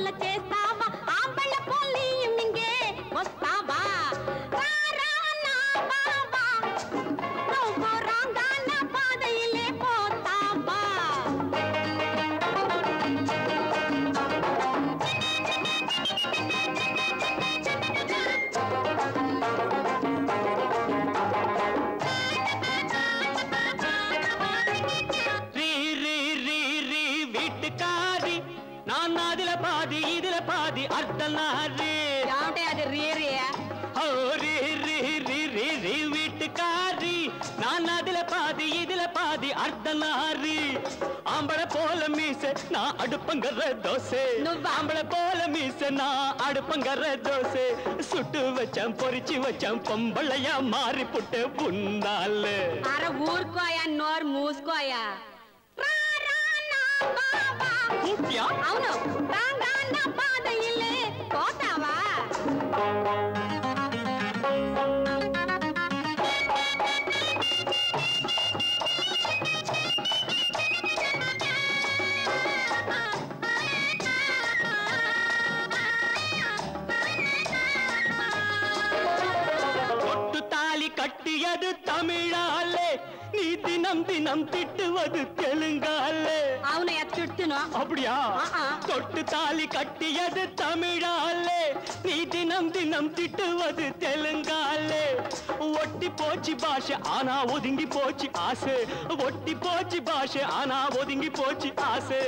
పోల చేస్తావా ఆంబళ్ళ పోలియం ఇంగే వస్తావా రారా నా బావా నువ్వు రాంగాన పాదయిలే పోతావా పాది అర్ధనారి ఏమంటే అది రీరియా ఓ రీ రీ రీ రీ రీ వీட்டுக்காரி நான் அதுல பாதி இதுல பாதி அர்த்தநாரி ஆம்பளை போல மீச நான் அடுப்பங்கற தோசை ஆம்பளை போல மீச நான் அடுப்பங்கற தோசை சுட்டு வச்சேன் பொரிச்சு வச்சேன் பொம்பளையா மாறி புட்டு புண்ணால అర ఊరుకోయా నోరు మూసుకోయా అవును రాంగాన పాదయిలే పోతావా ஒட்டு தாலி கட்டியது தமிழாலே நீ தினம் தினம் திட்டுவது தெலுங்காலே అవునయ్య తిట్టును அப்படியா தொட்டு தாலி கட்டியது தமிழாலே நீ தினம் தினம் திட்டுவது தெலுங்காலே ஒட்டி போச்சு பாஷை ஆனா ஒதுங்கி போச்சு ஆசை ஒட்டி போச்சு பாஷை ஆனா ஒதுங்கி போச்சு ஆசை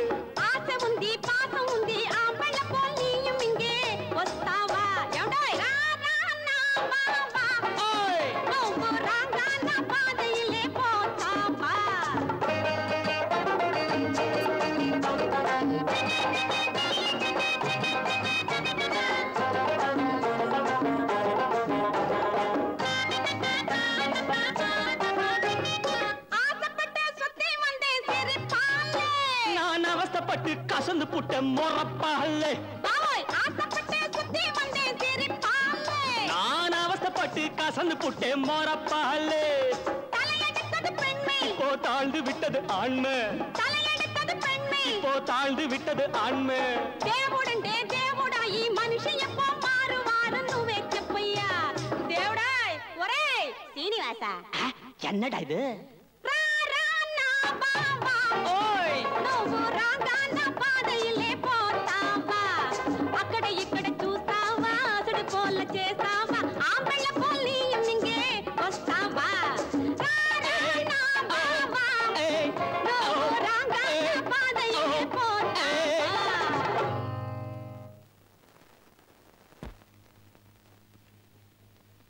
ఆశ ఉంది పాసం ఉంది ఆంబళ్ళ పోలియం ఇంగే వస్తావా ఏమంటాయ్ రారా నా బావా ఓయ్ నువ్వు రాంగాన పాదయిలే పోతావా ఆశపట్టే సుత్తి వందే సిరిపాలే நான் அவஸ்தைப்பட்டு கசந்து புட்ட முறப்பாலே బావోయ్ ఆశపట్టే సుత్తి వందే సిరిపాలే நான் அவஸ்தைப்பட்டு கசந்து புட்டே முறப்பாலே தலையெடுத்தது பெண்மை இப்போ தாழ்ந்து விட்டது ஆண்மை தலையெடுத்தது பெண்மை இப்போ தாழ்ந்து விட்டது ஆண்மை దేవుడంటే దేవుడా ఈ మనిషి ఎప్పో మారువారు నువ్వే చెప్పయ్యా దేవుడాయ్ ఒరేయ్ శ్రీనివాస என்னடா இது రారా నా బావా ఓయ్ నువ్వు రాగాన పాదయిలే పోతావా అక్కడ ఇక్కడ చూస్తావా అసడు పోల చేస్తావా